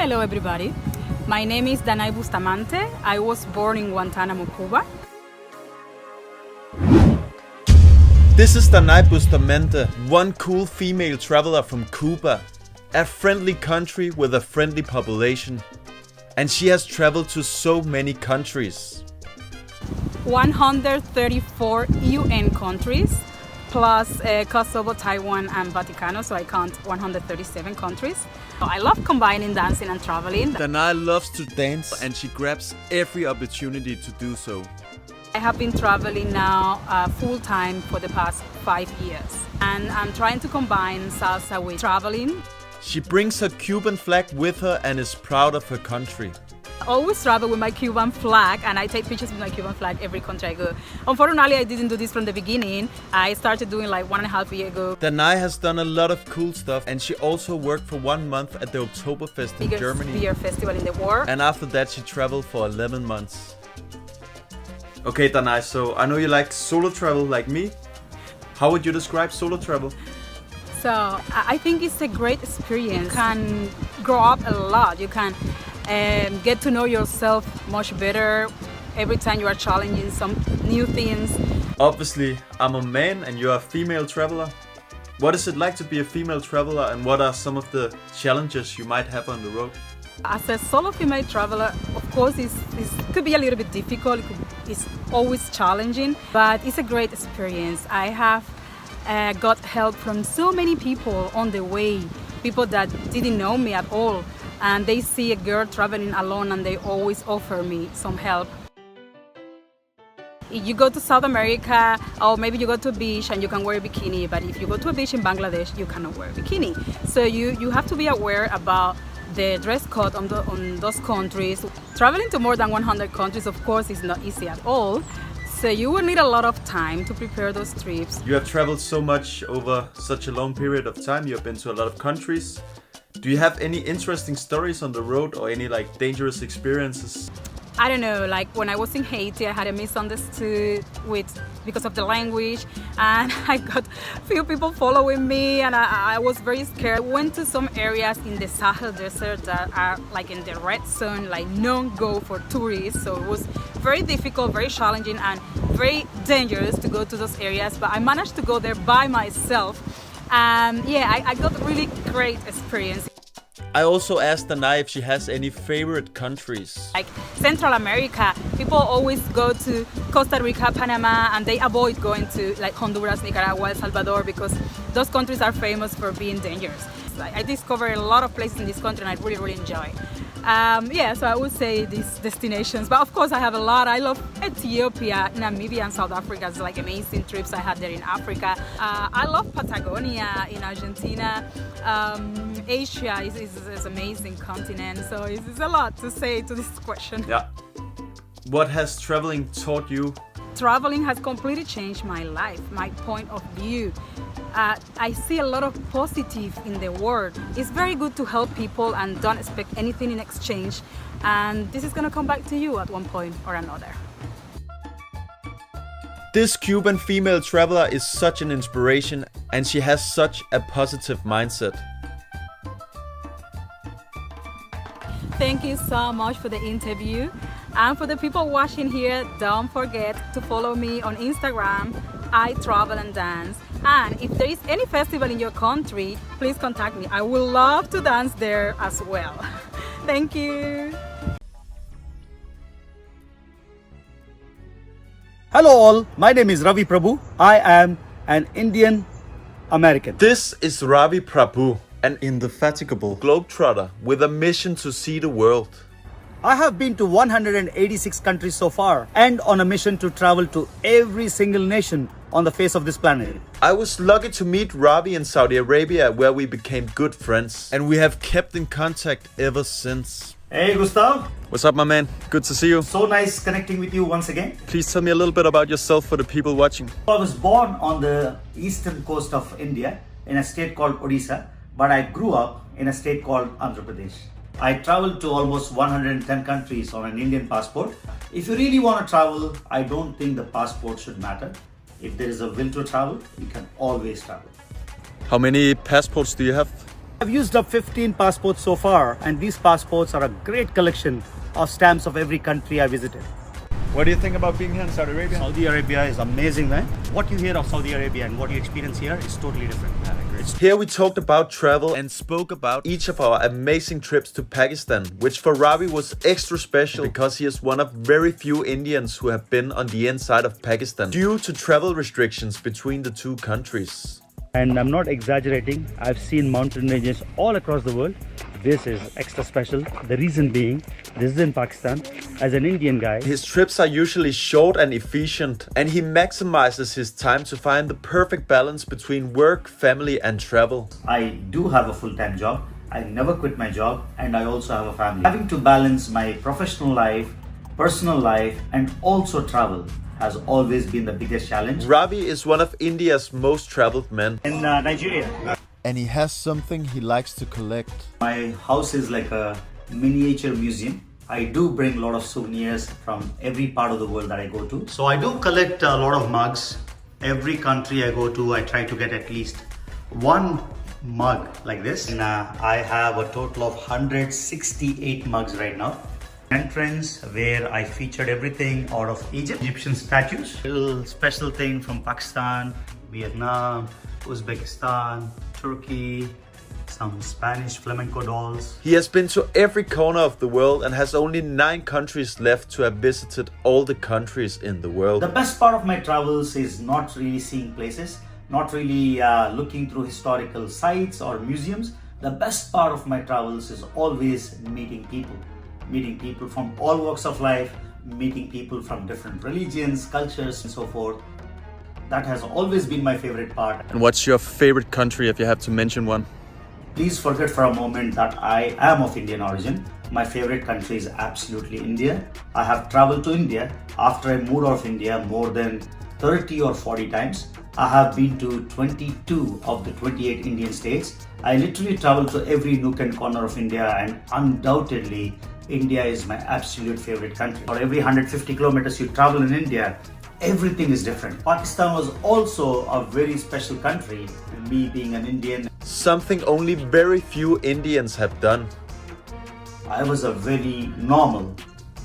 Hello everybody, my name is Danai Bustamante. I was born in Guantanamo, Cuba. This is Danai Bustamante, one cool female traveler from Cuba, a friendly country with a friendly population. And she has traveled to so many countries. 134 UN countries, plus Kosovo, Taiwan and Vaticano, so I count 137 countries. I love combining dancing and traveling. Danai loves to dance and she grabs every opportunity to do so. I have been traveling now full-time for the past 5 years, and I'm trying to combine salsa with traveling. She brings her Cuban flag with her and is proud of her country. I always travel with my Cuban flag, and I take pictures with my Cuban flag every country I go. Unfortunately, I didn't do this from the beginning. I started doing like 1.5 years ago. Danai has done a lot of cool stuff, and she also worked for 1 month at the Oktoberfest in Germany. Biggest beer festival in the world. And after that she traveled for 11 months. Okay Danai, so I know you like solo travel like me. How would you describe solo travel? So I think it's a great experience. You can grow up a lot. You can get to know yourself much better every time you are challenging some new things. Obviously, I'm a man and you're a female traveler. What is it like to be a female traveler, and what are some of the challenges you might have on the road? As a solo female traveler, of course, it could be a little bit difficult. It's always challenging, but it's a great experience. I have got help from so many people on the way, people that didn't know me at all, and they see a girl traveling alone and they always offer me some help. If you go to South America, or maybe you go to a beach and you can wear a bikini, but if you go to a beach in Bangladesh, you cannot wear a bikini. So you have to be aware about the dress code on those countries. Traveling to more than 100 countries, of course, is not easy at all. So you will need a lot of time to prepare those trips. You have traveled so much over such a long period of time. You have been to a lot of countries. Do you have any interesting stories on the road or any like dangerous experiences? I don't know, like when I was in Haiti, I had a misunderstood because of the language, and I got few people following me, and I was very scared. I went to some areas in the Sahel Desert that are like in the red zone, like no-go for tourists. So it was very difficult, very challenging, and very dangerous to go to those areas. But I managed to go there by myself, and yeah, I got a really great experience. I also asked Danai if she has any favorite countries. Like Central America, people always go to Costa Rica, Panama, and they avoid going to like Honduras, Nicaragua, El Salvador, because those countries are famous for being dangerous. I discovered a lot of places in this country and I really enjoy. Yeah, so I would say these destinations, but of course I have a lot. I love Ethiopia, Namibia and South Africa. It's like amazing trips I had there in Africa. I love Patagonia in Argentina. Asia is an amazing continent, so it's a lot to say to this question. Yeah. What has traveling taught you? Traveling has completely changed my life, my point of view. I see a lot of positive in the world. It's very good to help people and don't expect anything in exchange. And this is going to come back to you at one point or another. This Cuban female traveler is such an inspiration, and she has such a positive mindset. Thank you so much for the interview. And for the people watching here, don't forget to follow me on Instagram. I travel and dance. And if there is any festival in your country, please contact me. I would love to dance there as well. Thank you. Hello all, my name is Ravi Prabhu. I am an Indian American. This is Ravi Prabhu, an indefatigable globetrotter with a mission to see the world. I have been to 186 countries so far and on a mission to travel to every single nation on the face of this planet. I was lucky to meet Ravi in Saudi Arabia, where we became good friends, and we have kept in contact ever since. Hey Gustav. What's up, my man? Good to see you. So nice connecting with you once again. Please tell me a little bit about yourself for the people watching. I was born on the eastern coast of India in a state called Odisha, but I grew up in a state called Andhra Pradesh. I traveled to almost 110 countries on an Indian passport. If you really want to travel, I don't think the passport should matter. If there is a will to travel, you can always travel. How many passports do you have? I've used up 15 passports so far, and these passports are a great collection of stamps of every country I visited. What do you think about being here in Saudi Arabia? Saudi Arabia is amazing, man. What you hear of Saudi Arabia and what you experience here is totally different. Here we talked about travel and spoke about each of our amazing trips to Pakistan, which for Ravi was extra special because he is one of very few Indians who have been on the inside of Pakistan due to travel restrictions between the two countries. And I'm not exaggerating, I've seen mountain ranges all across the world. This is extra special. The reason being, this is in Pakistan. As an Indian guy, His trips are usually short and efficient, and he maximizes his time to find the perfect balance between work, family, and travel. I do have a full-time job. I never quit my job, and I also have a family. Having to balance my professional life, personal life, and also travel has always been the biggest challenge. Ravi is one of India's most traveled men. In Nigeria, And he has something he likes to collect. my house is like a miniature museum. I do bring a lot of souvenirs from every part of the world that I go to. So I do collect a lot of mugs. Every country I go to, I try to get at least one mug like this. And I have a total of 168 mugs right now. Entrance where I featured everything out of Egyptian statues. Little special thing from Pakistan, Vietnam, Uzbekistan, Turkey, some Spanish flamenco dolls. He has been to every corner of the world and has only 9 countries left to have visited all the countries in the world. The best part of my travels is not really seeing places, not really looking through historical sites or museums. The best part of my travels is always meeting people. Meeting people from all walks of life, meeting people from different religions, cultures, and so forth. That has always been my favorite part. And what's your favorite country if you have to mention one? Please forget for a moment that I am of Indian origin. My favorite country is absolutely India. I have traveled to India after I moved out of India more than 30 or 40 times. I have been to 22 of the 28 Indian states. I literally travel to every nook and corner of India, and undoubtedly India is my absolute favorite country. For every 150 kilometers you travel in India, everything is different. Pakistan was also a very special country, me being an Indian. Something only very few Indians have done. I was a very normal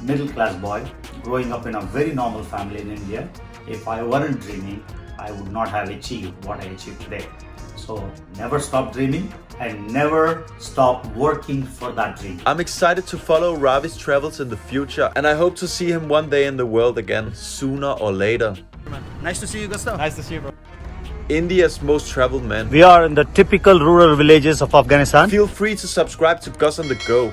middle class boy growing up in a very normal family in India. If I weren't dreaming, I would not have achieved what I achieved today. So never stop dreaming and never stop working for that dream. I'm excited to follow Ravi's travels in the future, and I hope to see him one day in the world again, sooner or later. Nice to see you, Gustav. Nice to see you, bro. India's most traveled man. We are in the typical rural villages of Afghanistan. Feel free to subscribe to Gus on the Go.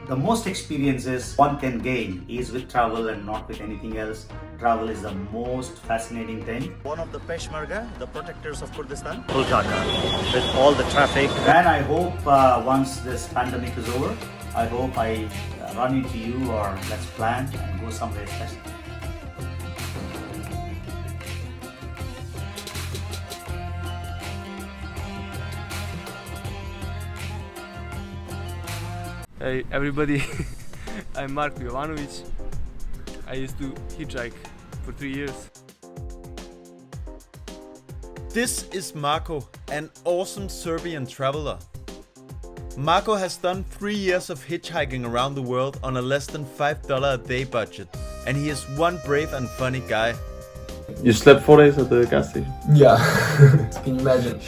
The most experiences one can gain is with travel and not with anything else. Travel is the most fascinating thing. One of the Peshmerga, the protectors of Kurdistan, Kolkata, with all the traffic. And I hope once this pandemic is over, I hope I run into you, or let's plan and go somewhere special. Hey everybody, I'm Marko Jovanovic. I used to hitchhike for 3 years. This is Marko, an awesome Serbian traveler. Marko has done 3 years of hitchhiking around the world on a less than $5 a day budget, and he is one brave and funny guy. You slept 4 days at the gas station? Yeah, can you imagine?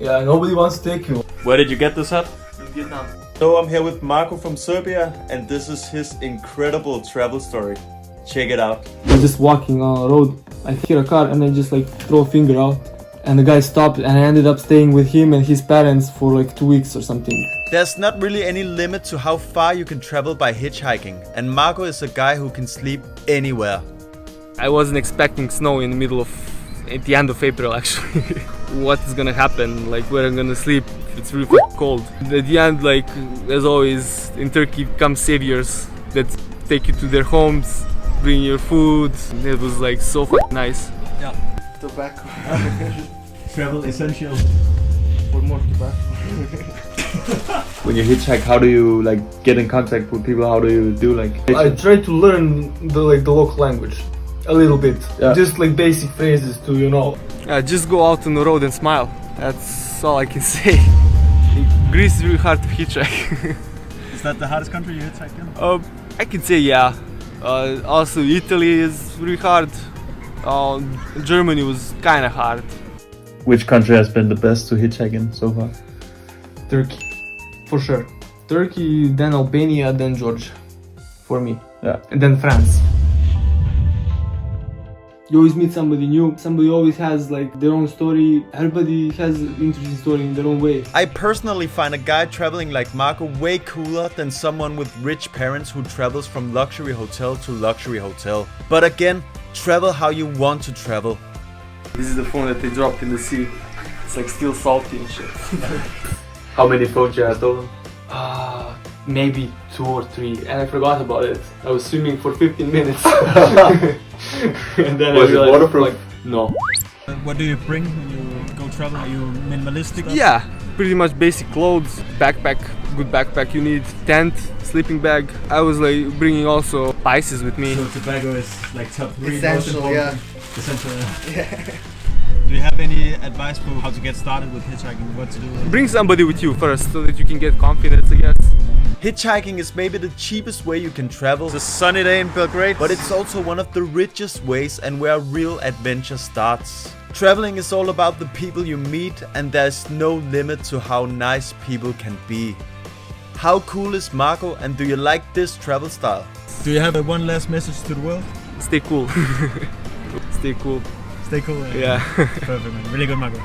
Yeah, nobody wants to take you. Where did you get this hat? In Vietnam. So I'm here with Marko from Serbia, and this is his incredible travel story. Check it out. I was just walking on the road, I hear a car and I just like throw a finger out. And the guy stopped and I ended up staying with him and his parents for like 2 weeks or something. There's not really any limit to how far you can travel by hitchhiking, and Marko is a guy who can sleep anywhere. I wasn't expecting snow in the middle of, at the end of April actually. What is gonna happen, like where I'm gonna sleep, it's really cold. At the end, like as always, in Turkey come saviors that take you to their homes, bring your food. It was like so nice. Yeah. Tobacco. Travel essential. For more tobacco. When you hitchhike, how do you like get in contact with people? How do you do like? I tried to learn the local language a little bit, Yeah. just like basic phrases to Just go out on the road and smile. That's all I can say. Greece is really hard to hitchhike. Is that the hardest country you hitchhiked in? I can say yeah. Also Italy is really hard. Germany was kind of hard. Which country has been the best to hitchhike in so far? Turkey, for sure. Turkey, then Albania, then Georgia, for me. Yeah. And then France. You always meet somebody new. Somebody always has like their own story. Everybody has an interesting story in their own way. I personally find a guy traveling like Marco way cooler than someone with rich parents who travels from luxury hotel to luxury hotel. But again, travel how you want to travel. This is the phone that they dropped in the sea. It's like still salty and shit. How many phones you have stolen? Maybe 2 or 3, and I forgot about it. I was swimming for 15 minutes. And then Was I it realized, waterproof? like, no. What do you bring when you go travel? Are you minimalistic? Yeah, pretty much basic clothes, backpack, good backpack. You need tent, sleeping bag. I was like bringing also spices with me. So tobacco is like top 3 Essential, most important. yeah. Essential. Do you have any advice for how to get started with hitchhiking? What to do? Bring somebody with you first so that you can get confidence, I guess. Hitchhiking is maybe the cheapest way you can travel. It's a sunny day in Belgrade, but it's also one of the richest ways and where real adventure starts. Traveling is all about the people you meet, and there's no limit to how nice people can be. How cool is Marco, and do you like this travel style? Do you have one last message to the world? Stay cool. Stay cool. Stay cool. Yeah. Perfect, man. Really good, Marco.